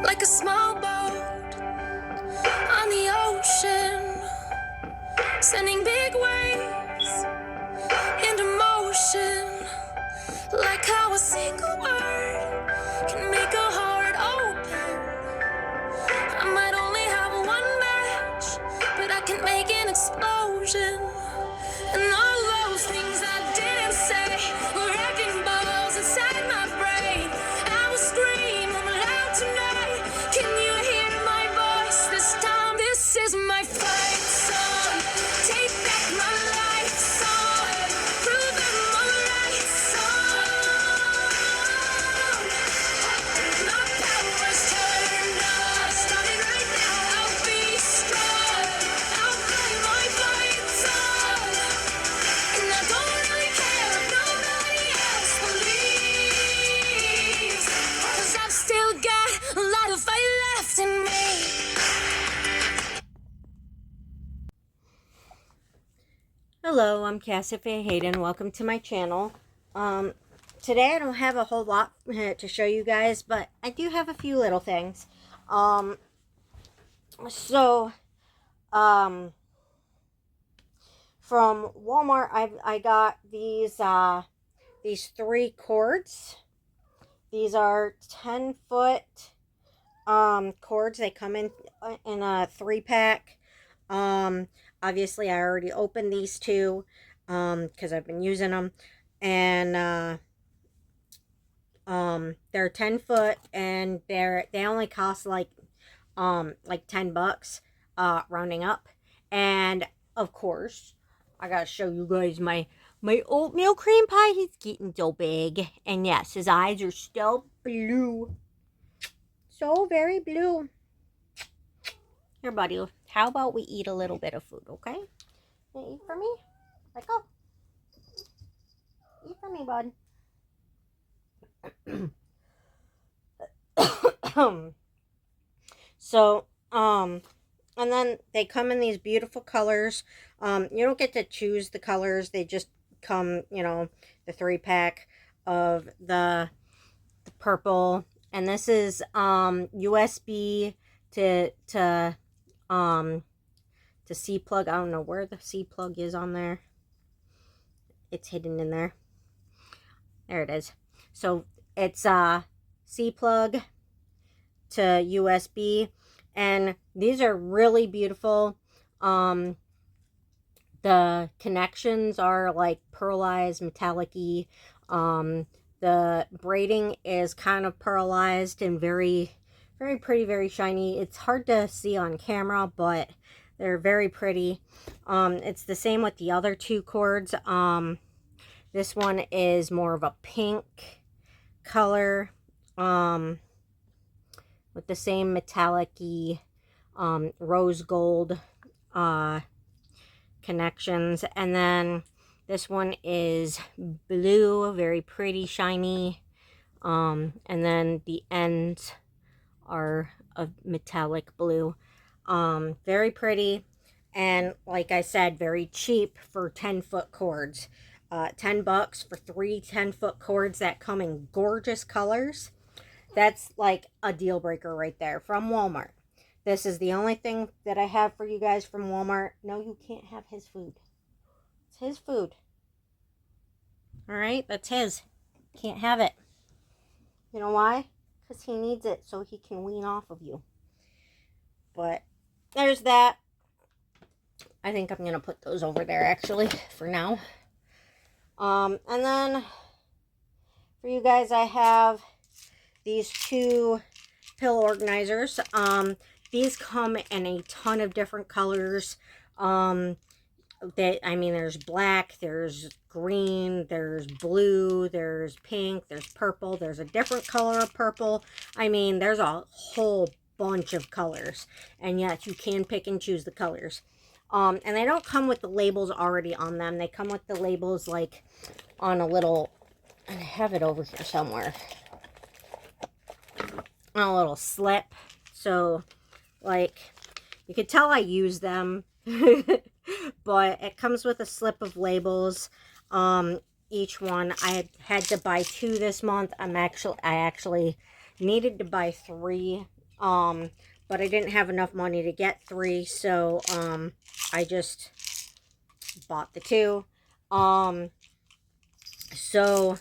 like a small boat on the ocean, sending big waves into motion, like how a single word can make a heart open. I might only have one match, but I can make an explosion. And all those things I didn't say were wrecking balls inside my brain. I will scream loud tonight. Can you hear my voice this time? This is my fight song. Take back my life song. Prove I'm alright song. My power's turned on. Starting right now. I'll be strong. I'll play my fight song. And I don't really care if nobody else believes, 'cause I've still got a lot of fight left in me. Hello, I'm Cassie Faye Hayden. Welcome to my channel. Today I don't have a whole lot to show you guys, but I do have a few little things. From Walmart, I got these 3 cords. These are 10-foot cords. They come in a 3-pack. Obviously I already opened these 2 because I've been using them, and they're 10 foot, and they only cost like $10, rounding up. And of course I gotta show you guys my oatmeal cream pie. He's getting so big, and yes, his eyes are still blue, so very blue. Here, buddy, how about we eat a little bit of food, okay? You eat for me? Let go. Eat for me, bud. So, and then they come in these beautiful colors. You don't get to choose the colors. They just come, the 3-pack of the purple. And this is USB to C plug. I don't know where the C plug is on there. It's hidden in there. There it is. So it's C plug to USB, and these are really beautiful. The connections are like pearlized, metallic-y. The braiding is kind of pearlized and very, very pretty, very shiny. It's hard to see on camera, but they're very pretty. It's the same with the other 2 cords. This one is more of a pink color, with the same metallic-y, rose gold connections. And then this one is blue, very pretty, shiny. And then the ends are a metallic blue. Very pretty, and like I said, very cheap for 10-foot cords. $10 for 3 10-foot cords that come in gorgeous colors. That's like a deal breaker right there from Walmart. This is the only thing that I have for you guys from Walmart. No, you can't have his food. It's his food. Alright, that's his. Can't have it. You know why? Because he needs it so he can wean off of you. But there's that. I think I'm going to put those over there actually for now. And then for you guys, I have these 2 pill organizers. These come in a ton of different colors. There's black, there's green, there's blue, there's pink, there's purple, there's a different color of purple. There's a whole bunch of colors, and yes, you can pick and choose the colors. And they don't come with the labels already on them. They come with the labels like on a little, I have it over here somewhere, on a little slip. So like you could tell I use them. But it comes with a slip of labels. Each one. I had to buy 2 this month. I actually needed to buy 3. But I didn't have enough money to get 3, so I just bought the 2. So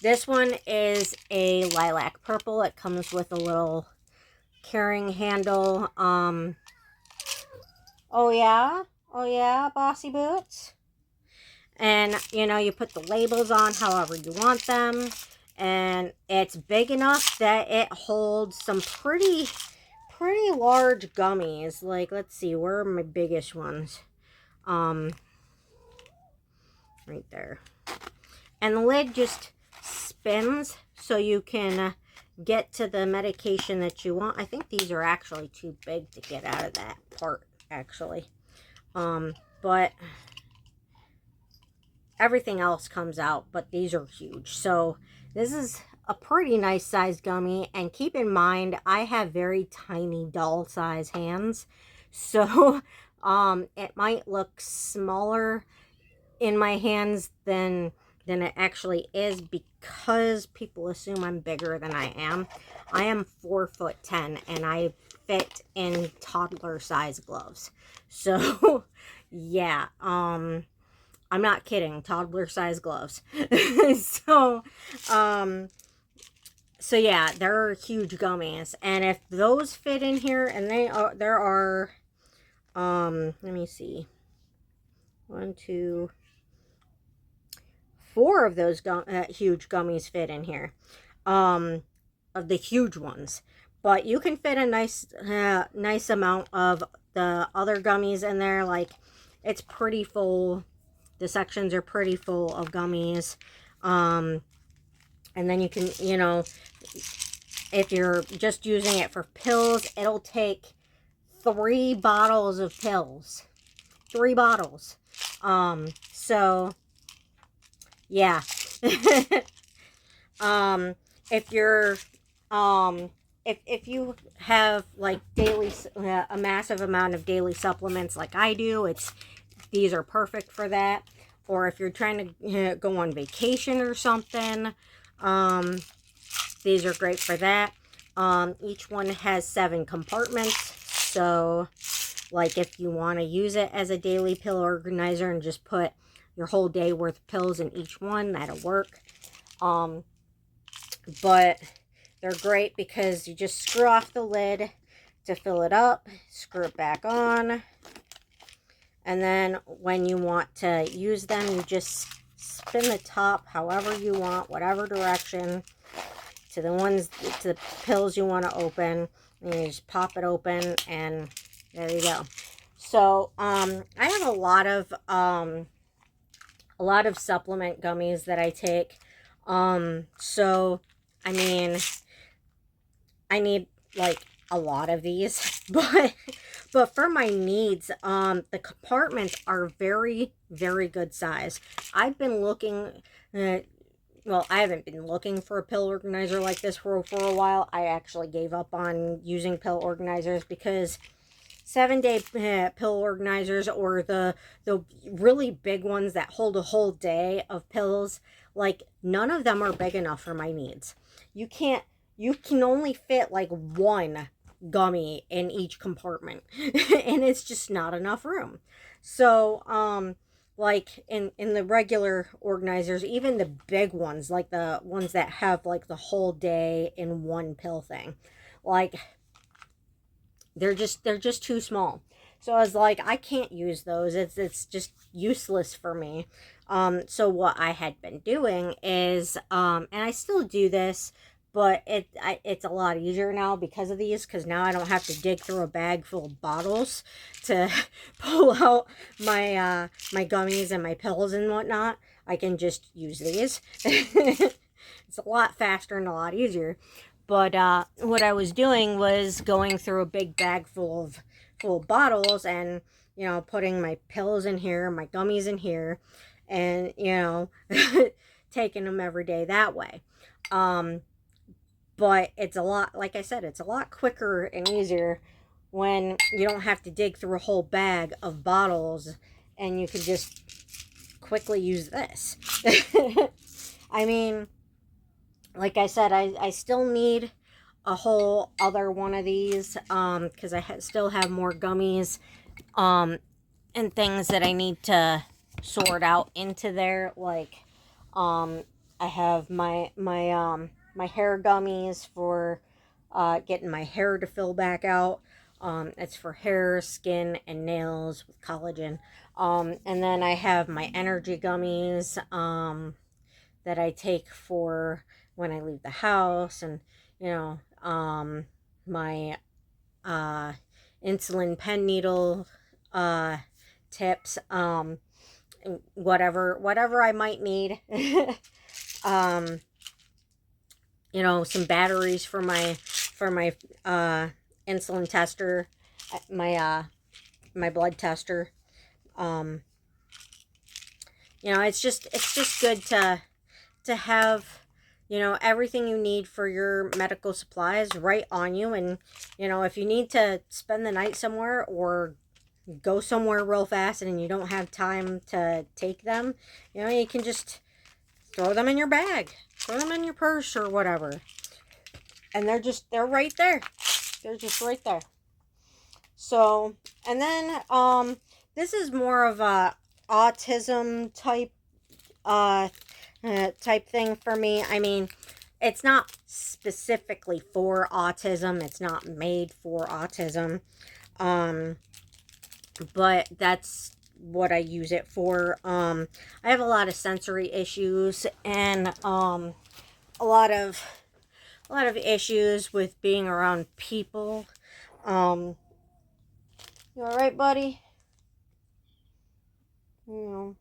this one is a lilac purple. It comes with a little carrying handle. Oh yeah, Bossy Boots. And, you know, you put the labels on however you want them. And it's big enough that it holds some pretty large gummies. Like, let's see, where are my biggest ones? Right there. And the lid just spins so you can get to the medication that you want. I think these are actually too big to get out of that part, actually. But everything else comes out, but these are huge. So this is a pretty nice sized gummy, and keep in mind I have very tiny doll size hands, so it might look smaller in my hands than it actually is, because people assume I'm bigger than I am. I am 4'10" and I fit in toddler size gloves. So yeah, I'm not kidding, toddler size gloves. So yeah, they're huge gummies, and if those fit in here, and there are let me see, 1, 2, 4 of those huge gummies fit in here, of the huge ones. But you can fit a nice amount of the other gummies in there. Like, it's pretty full. The sections are pretty full of gummies. And then you can, you know, if you're just using it for pills, it'll take 3 bottles of pills. 3 bottles. So yeah. If you're if you have like daily a massive amount of daily supplements like I do, these are perfect for that. Or if you're trying to go on vacation or something, these are great for that. Each one has 7 compartments, so like if you want to use it as a daily pill organizer and just put your whole day worth of pills in each one, that'll work. But they're great because you just screw off the lid to fill it up, screw it back on, and then when you want to use them, you just spin the top however you want, whatever direction, to the pills you want to open, and you just pop it open, and there you go. So I have a lot of supplement gummies that I take. So I mean, I need like a lot of these, but for my needs, the compartments are very, very good size. I've been looking, well, I haven't been looking for a pill organizer like this for a while. I actually gave up on using pill organizers because 7-day pill organizers, or the really big ones that hold a whole day of pills, like, none of them are big enough for my needs. You can only fit like 1 gummy in each compartment and it's just not enough room. So like in the regular organizers, even the big ones, like the ones that have like the whole day in 1 pill thing, like they're just too small. So I was like, I can't use those. It's just useless for me. So what I had been doing is, and I still do this, but it's a lot easier now because of these, because now I don't have to dig through a bag full of bottles to pull out my my gummies and my pills and whatnot. I can just use these. It's a lot faster and a lot easier. But what I was doing was going through a big bag full of bottles, and, you know, putting my pills in here, my gummies in here, and, you know, taking them every day that way. But it's a lot, like I said, it's a lot quicker and easier when you don't have to dig through a whole bag of bottles, and you can just quickly use this. I mean, like I said, I still need a whole other one of these because I still have more gummies and things that I need to sort out into there. Like I have my hair gummies for getting my hair to fill back out. It's for hair, skin, and nails with collagen. And then I have my energy gummies that I take for when I leave the house, and you know, my uh, insulin pen needle uh, tips, whatever I might need. um, you know, some batteries for my insulin tester, my blood tester. Um, you know, it's just good to have, you know, everything you need for your medical supplies right on you. And you know, if you need to spend the night somewhere or go somewhere real fast and you don't have time to take them, you know, you can just throw them in your bag, throw them in your purse or whatever, and they're right there. They're just right there. So, and then this is more of a autism type thing for me. I mean, it's not specifically for autism. It's not made for autism. But that's what I use it for. I have a lot of sensory issues and a lot of issues with being around people. You all right, buddy? You know,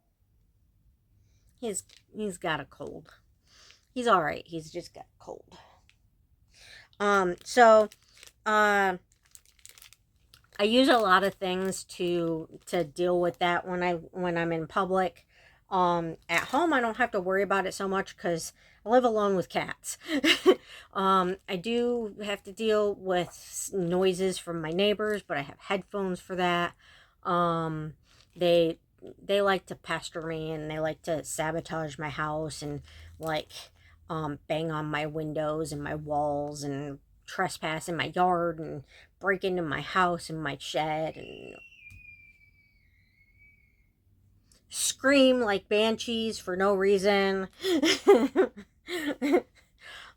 he's got a cold. He's all right. He's just got a cold. So I use a lot of things to deal with that when I'm in public. At home, I don't have to worry about it so much because I live alone with cats. I do have to deal with noises from my neighbors, but I have headphones for that. They like to pester me and they like to sabotage my house and like bang on my windows and my walls and trespass in my yard and break into my house and my shed and scream like banshees for no reason.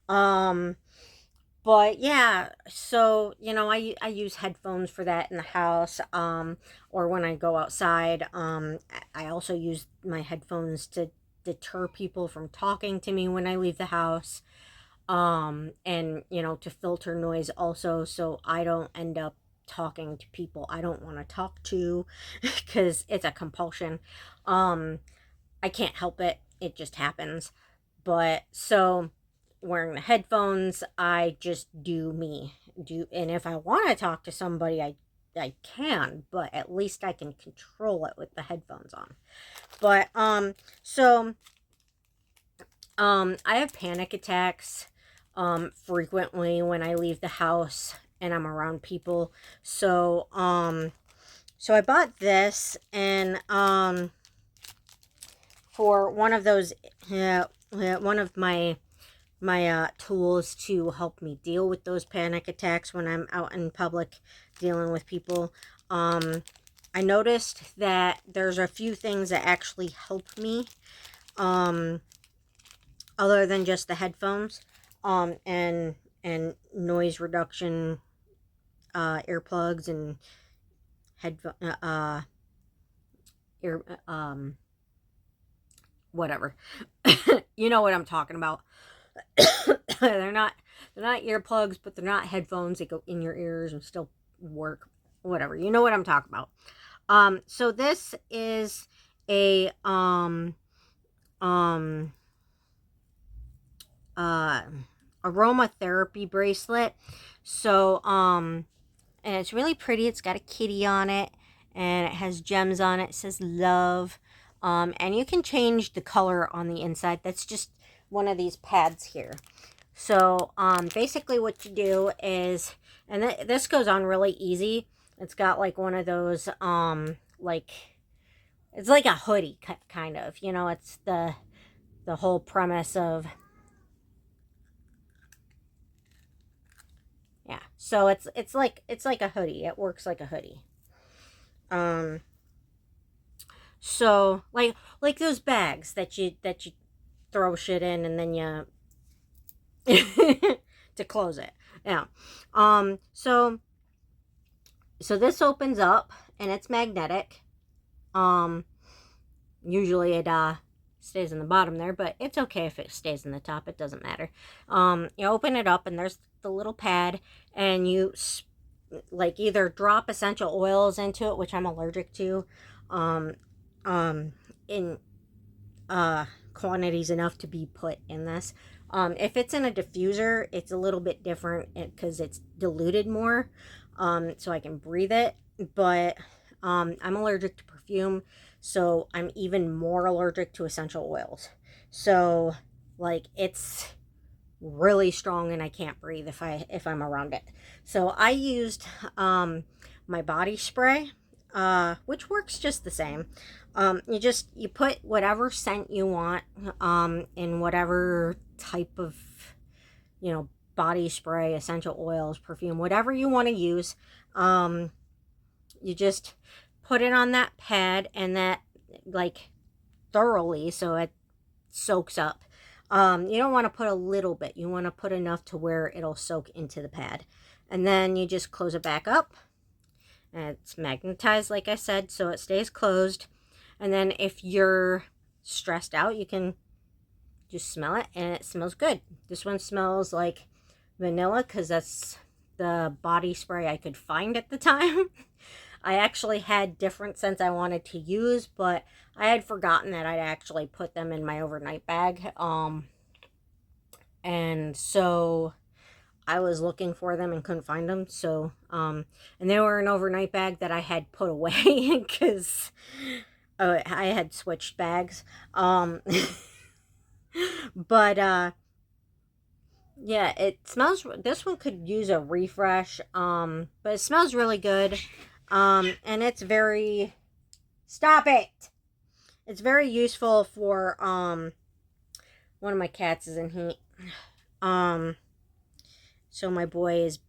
um but yeah, so you know, I use headphones for that in the house, or when I go outside. I also use my headphones to deter people from talking to me when I leave the house, and you know, to filter noise also, so I don't end up talking to people I don't want to talk to because it's a compulsion. I can't help it, it just happens. But so wearing the headphones, I just do me. And if I want to talk to somebody, I can, but at least I can control it with the headphones on. But so I have panic attacks frequently when I leave the house and I'm around people. So so I bought this, and for one of those one of my tools to help me deal with those panic attacks when I'm out in public dealing with people. I noticed that there's a few things that actually help me, other than just the headphones, and noise reduction earplugs and headphone ear whatever. You know what I'm talking about. they're not earplugs, but they're not headphones. They go in your ears and still work. Whatever. You know what I'm talking about. So this is a aromatherapy bracelet. So and it's really pretty. It's got a kitty on it and it has gems on it. It says love. And you can change the color on the inside. That's just one of these pads here. So basically what you do is, and this goes on really easy. It's got like one of those like, it's like a hoodie kind of, you know. It's the whole premise of Yeah. So it's like a hoodie. It works like a hoodie. Um so like those bags that you throw shit in and then you to close it. Yeah. So this opens up and it's magnetic. Um Usually it stays in the bottom there, but it's okay if it stays in the top. It doesn't matter. You open it up and there's the little pad, and you like either drop essential oils into it, which I'm allergic to, um, in quantities enough to be put in this. If it's in a diffuser, it's a little bit different because it's diluted more, so I can breathe it. But I'm allergic to perfume, so I'm even more allergic to essential oils. So like it's really strong and I can't breathe if I'm around it. So I used my body spray, which works just the same. You put whatever scent you want in whatever type of, you know, body spray, essential oils, perfume, whatever you want to use. You just put it on that pad, and that like thoroughly so it soaks up. You don't want to put a little bit. You want to put enough to where it'll soak into the pad. And then you just close it back up. And it's magnetized, like I said, so it stays closed. And then if you're stressed out, you can just smell it, and it smells good. This one smells like vanilla because that's the body spray I could find at the time. I actually had different scents I wanted to use, but I had forgotten that I'd actually put them in my overnight bag. And so I was looking for them and couldn't find them. So, and they were an overnight bag that I had put away because I had switched bags. But yeah, it smells. This one could use a refresh. But it smells really good. And it's very. Stop it! It's very useful for one of my cats is in heat. So my boy is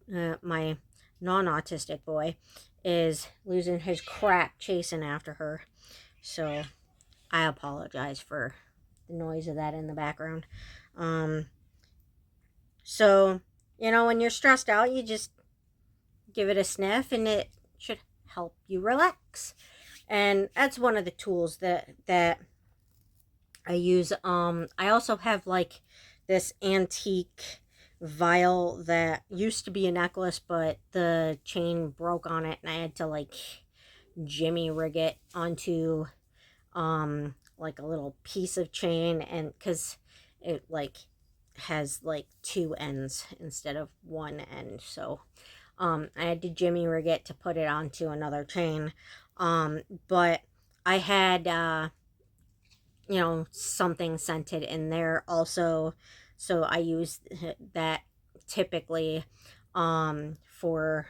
my non-autistic boy is losing his crap chasing after her. So I apologize for the noise of that in the background. So, you know, when you're stressed out, you just give it a sniff and it should help you relax. And that's one of the tools that I use. I also have like this antique vial that used to be a necklace, but the chain broke on it and I had to like jimmy rig it onto like a little piece of chain, and because it like has like two ends instead of one end, so I had to jimmy rig it to put it onto another chain. But I had you know, something scented in there also, so I use that typically for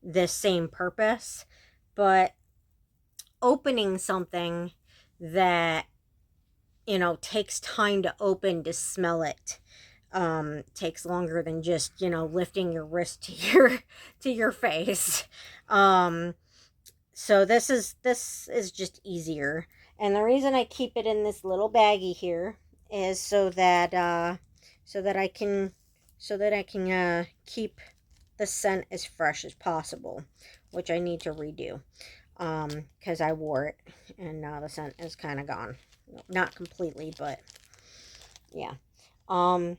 this same purpose. But opening something that, you know, takes time to open to smell it takes longer than just, you know, lifting your wrist to your face. So this is just easier. And the reason I keep it in this little baggie here is so that I can keep the scent as fresh as possible, which I need to redo because I wore it and now the scent is kind of gone. Not completely, but yeah. And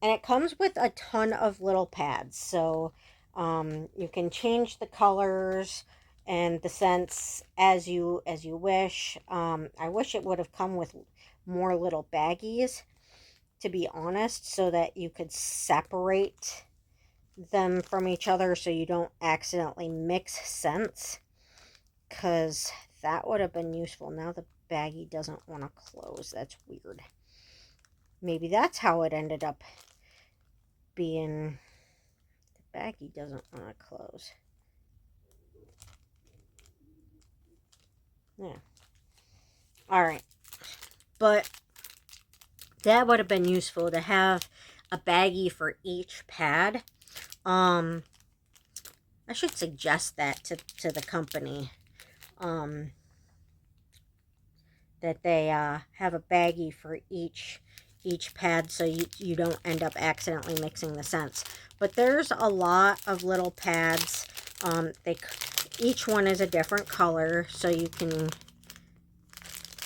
it comes with a ton of little pads, so you can change the colors and the scents as you wish. I wish it would have come with more little baggies, to be honest, so that you could separate them from each other so you don't accidentally mix scents, because that would have been useful. Now the baggie doesn't want to close. That's weird. Maybe that's how it ended up being. The baggie doesn't want to close. Yeah. Alright. But that would have been useful to have a baggie for each pad. I should suggest that to the company. That they have a baggie for each pad, so you don't end up accidentally mixing the scents. But there's a lot of little pads. Each one is a different color, so you can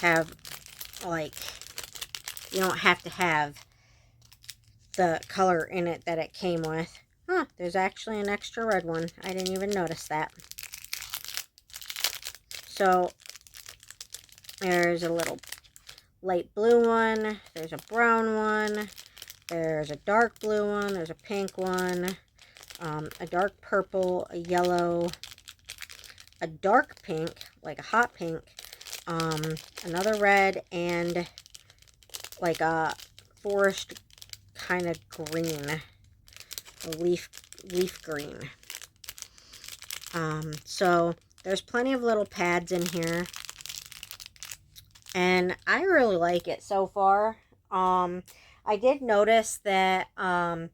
have, like, you don't have to have the color in it that it came with. Huh, there's actually an extra red one. I didn't even notice that. So there's a little light blue one, there's a brown one, there's a dark blue one, there's a pink one, a dark purple, a yellow, a dark pink, like a hot pink, another red, and like a forest kind of green, a leaf green. So there's plenty of little pads in here, and I really like it so far. I did notice that I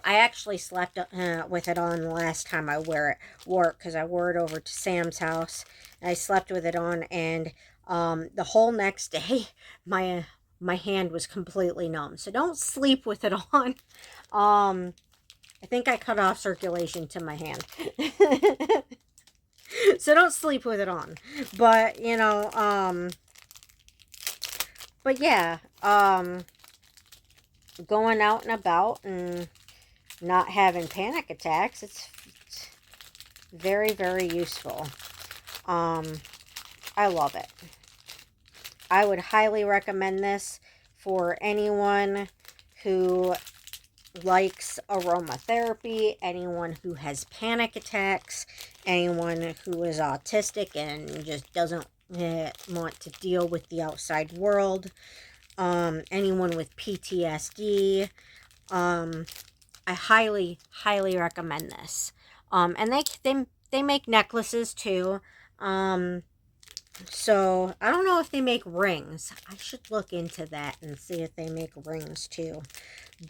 actually slept with it on the last time I wore it because I wore it over to Sam's house. And I slept with it on, and the whole next day my hand was completely numb. So don't sleep with it on. I think I cut off circulation to my hand. So don't sleep with it on. But, you know, but yeah, going out and about and not having panic attacks, it's very, very useful. I love it. I would highly recommend this for anyone who likes aromatherapy, anyone who has panic attacks, anyone who is autistic and just doesn't want to deal with the outside world, anyone with PTSD. I highly, highly recommend this. And they make necklaces too. So I don't know if they make rings. I should look into that and see if they make rings too.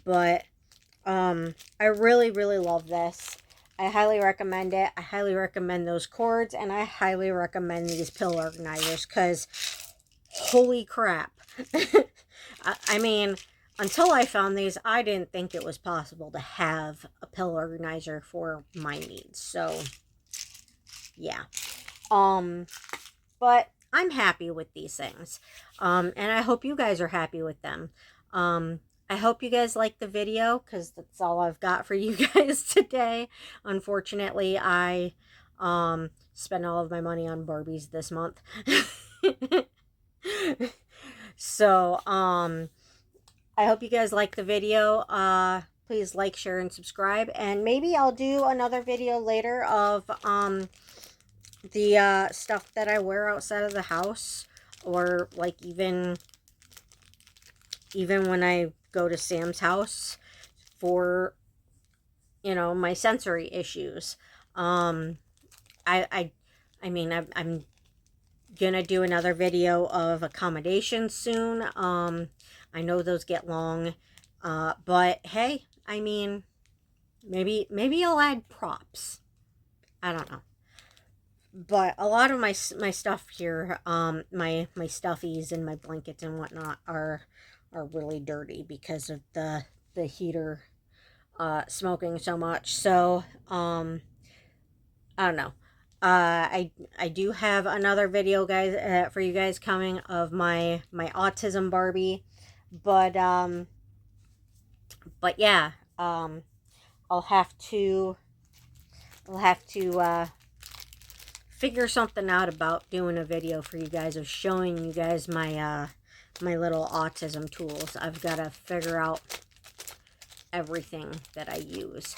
But I really, really love this. I highly recommend it. I highly recommend those cords, and I highly recommend these pill organizers because holy crap. I mean, until I found these, I didn't think it was possible to have a pill organizer for my needs. So yeah. But I'm happy with these things. And I hope you guys are happy with them. I hope you guys like the video because that's all I've got for you guys today. Unfortunately, I spent all of my money on Barbies this month. So, I hope you guys like the video. Please like, share, and subscribe. And maybe I'll do another video later of the stuff that I wear outside of the house, or like even when I go to Sam's house for, you know, my sensory issues. I mean, I'm gonna do another video of accommodations soon. I know those get long, but hey, I mean, maybe I'll add props. I don't know. But a lot of my stuff here, my stuffies and my blankets and whatnot are really dirty because of the heater smoking so much. So I don't know. I do have another video, guys, for you guys coming of my autism Barbie, but yeah, I'll have to figure something out about doing a video for you guys of showing you guys my my little autism tools. I've got to figure out everything that I use.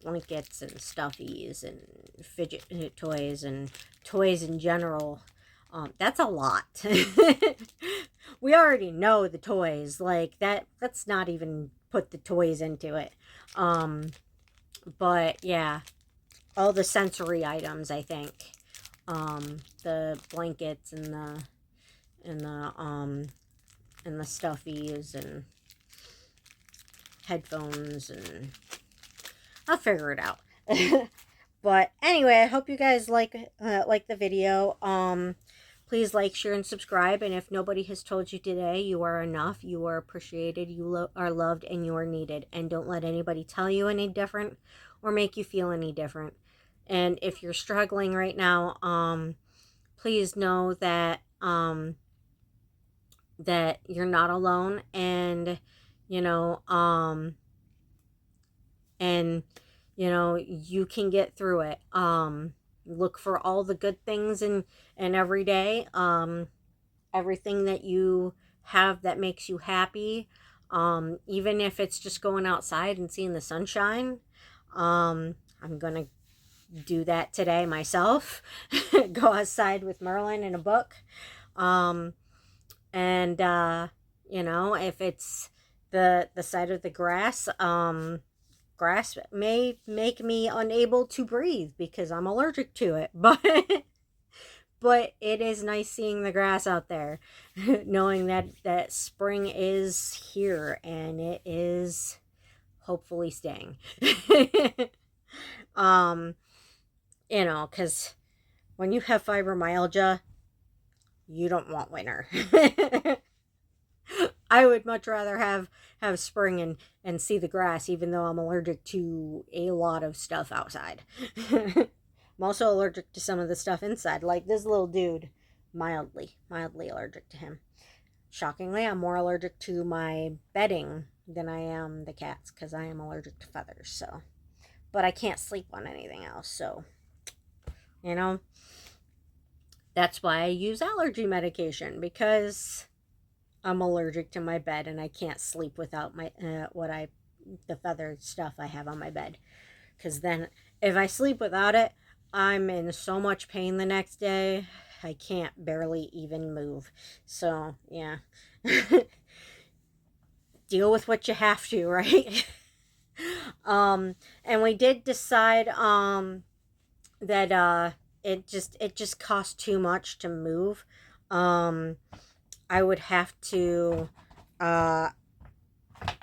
Blankets and stuffies and fidget toys and toys in general. That's a lot. We already know the toys. Like, let's not even put the toys into it. But yeah, all the sensory items, I think. The blankets and the stuffies and headphones, and I'll figure it out. But anyway, I hope you guys like the video. Please like, share, and subscribe. And if nobody has told you today, you are enough, you are appreciated, you are loved, and you are needed. And don't let anybody tell you any different or make you feel any different. And if you're struggling right now, please know that that you're not alone, and you know, and you can get through it. Look for all the good things in every day. Everything that you have that makes you happy. Even if it's just going outside and seeing the sunshine. I'm gonna do that today myself. Go outside with Merlin in a book. And if it's the sight of the grass, grass may make me unable to breathe because I'm allergic to it, but it is nice seeing the grass out there, knowing that spring is here and it is hopefully staying. Because when you have fibromyalgia, you don't want winter. I would much rather have spring and see the grass, even though I'm allergic to a lot of stuff outside. I'm also allergic to some of the stuff inside, like this little dude. Mildly allergic to him. Shockingly, I'm more allergic to my bedding than I am the cats, because I am allergic to feathers. So, but I can't sleep on anything else. So, that's why I use allergy medication, because I'm allergic to my bed and I can't sleep without my the feathered stuff I have on my bed. Because then if I sleep without it, I'm in so much pain the next day. I can't barely even move. So, yeah. Deal with what you have to, right? And we did decide that it just costs too much to move. I would have to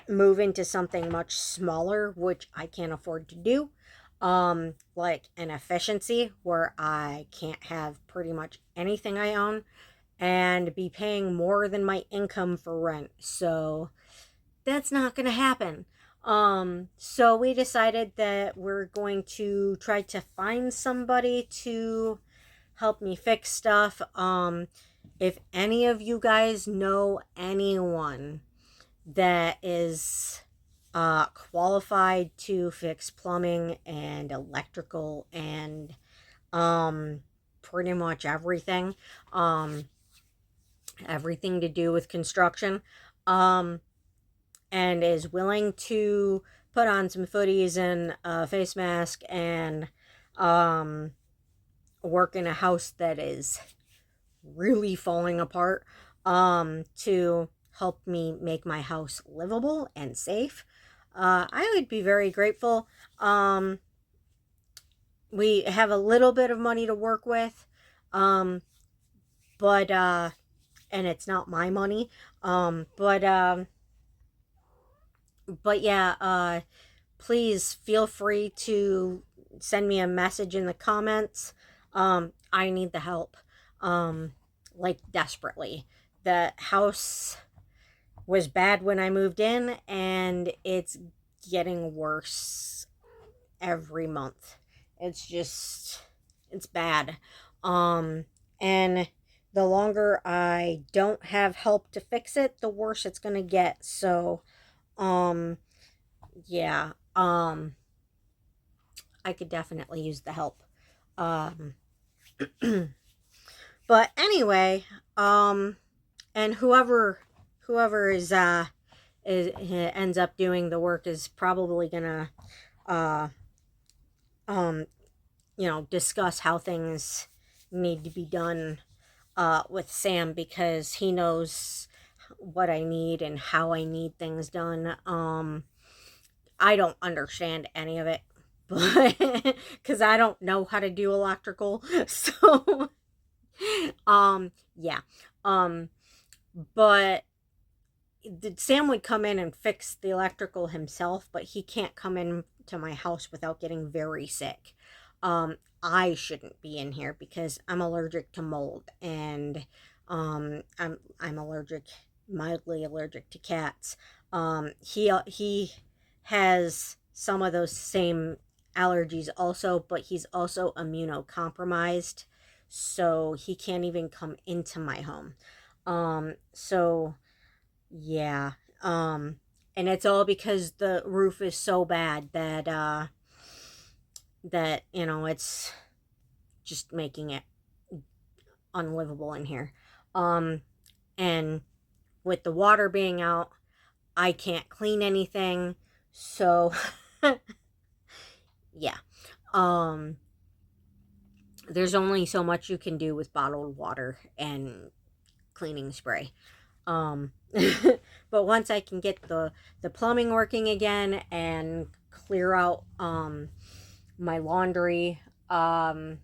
move into something much smaller, which I can't afford to do. Like an efficiency where I can't have pretty much anything I own and be paying more than my income for rent. So that's not going to happen. So we decided that we're going to try to find somebody to help me fix stuff. If any of you guys know anyone that is qualified to fix plumbing and electrical and pretty much everything, everything to do with construction, and is willing to put on some footies and a face mask and work in a house that is really falling apart, to help me make my house livable and safe, I would be very grateful. We have a little bit of money to work with, but and it's not my money, but yeah, please feel free to send me a message in the comments. I need the help, like desperately. The house was bad when I moved in, and it's getting worse every month. It's bad. And the longer I don't have help to fix it, the worse it's gonna get. So, yeah, I could definitely use the help. But anyway, and whoever is ends up doing the work is probably gonna discuss how things need to be done with Sam, because he knows what I need and how I need things done. I don't understand any of it, but because I don't know how to do electrical. So yeah. But Sam would come in and fix the electrical himself, but he can't come in to my house without getting very sick. I shouldn't be in here because I'm allergic to mold, and I'm allergic, mildly allergic to cats. He has some of those same allergies also, but he's also immunocompromised, so he can't even come into my home. So yeah. And it's all because the roof is so bad that it's just making it unlivable in here. And with the water being out, I can't clean anything. So yeah. There's only so much you can do with bottled water and cleaning spray. Um, but once I can get the plumbing working again and clear out my laundry, I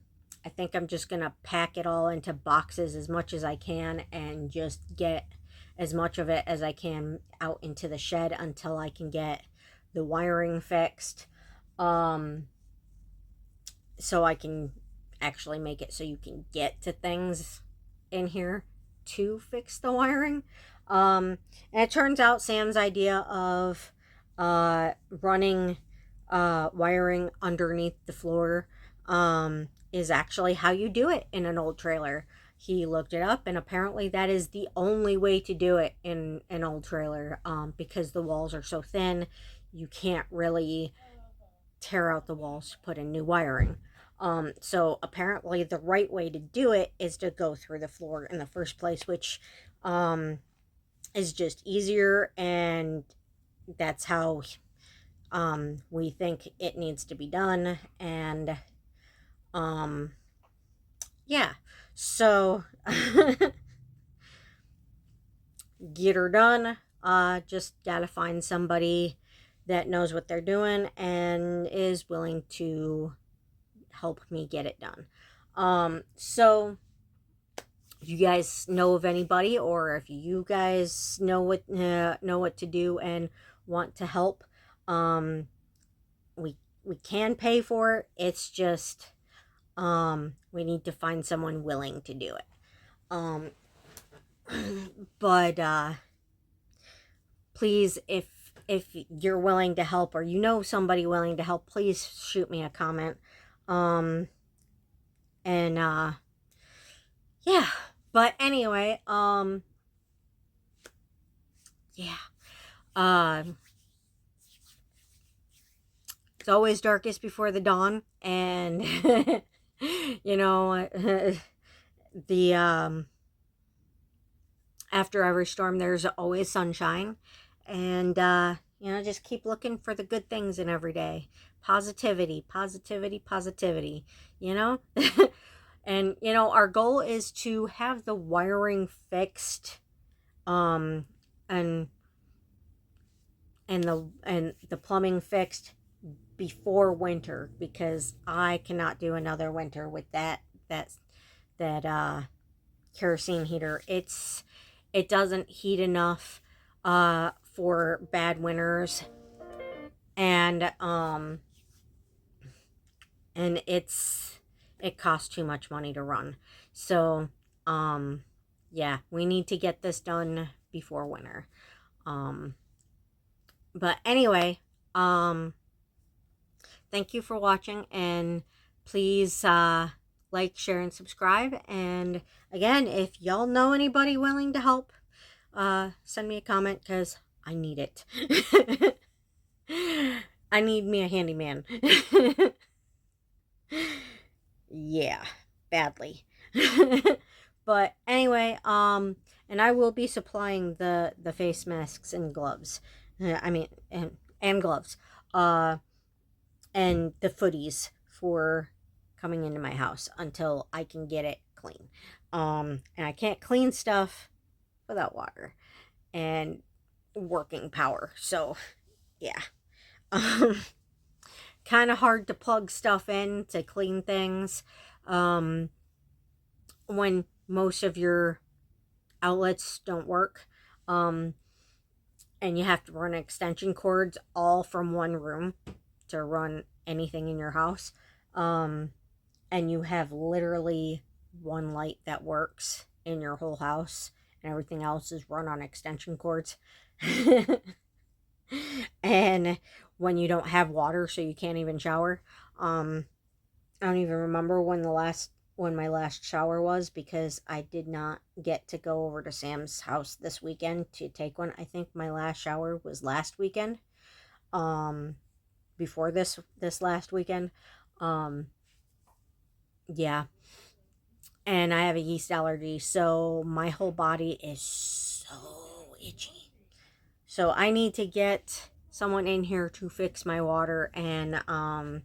think I'm just gonna pack it all into boxes as much as I can and just get as much of it as I can out into the shed until I can get the wiring fixed. So I can actually make it so you can get to things in here to fix the wiring. And it turns out Sam's idea of running wiring underneath the floor is actually how you do it in an old trailer. He looked it up, and apparently that is the only way to do it in an old trailer, because the walls are so thin, you can't really tear out the walls to put in new wiring. So apparently the right way to do it is to go through the floor in the first place, which is just easier, and that's how we think it needs to be done. And yeah, so get her done. Just gotta find somebody that knows what they're doing and is willing to help me get it done. So if you guys know of anybody, or if you guys know what to do and want to help, we can pay for it. It's just we need to find someone willing to do it. But please, if you're willing to help, or you know somebody willing to help, please shoot me a comment. And yeah, but anyway, yeah, it's always darkest before the dawn, and you know, the after every storm there's always sunshine, and just keep looking for the good things in every day. Positivity, positivity, positivity, you know. And our goal is to have the wiring fixed, and the plumbing fixed before winter, because I cannot do another winter with that kerosene heater. It doesn't heat enough for bad winters, and it costs too much money to run. So yeah, we need to get this done before winter. But anyway, thank you for watching, and please like, share, and subscribe. And again, if y'all know anybody willing to help, send me a comment, because I need it. I need me a handyman. Yeah, badly. But anyway, and I will be supplying the face masks and gloves. And gloves. And the footies for coming into my house until I can get it clean. And I can't clean stuff without water and working power. So, yeah. Kind of hard to plug stuff in to clean things when most of your outlets don't work, and you have to run extension cords all from one room to run anything in your house. and you have literally one light that works in your whole house and everything else is run on extension cords. And when you don't have water, so you can't even shower. I don't even remember when my last shower was, because I did not get to go over to Sam's house this weekend to take one. I think my last shower was last weekend. Before this last weekend. Yeah. And I have a yeast allergy, so my whole body is so itchy. So I need to get someone in here to fix my water and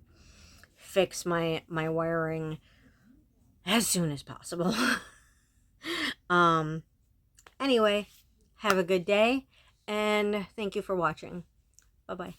fix my wiring as soon as possible. Anyway, have a good day and thank you for watching. Bye-bye.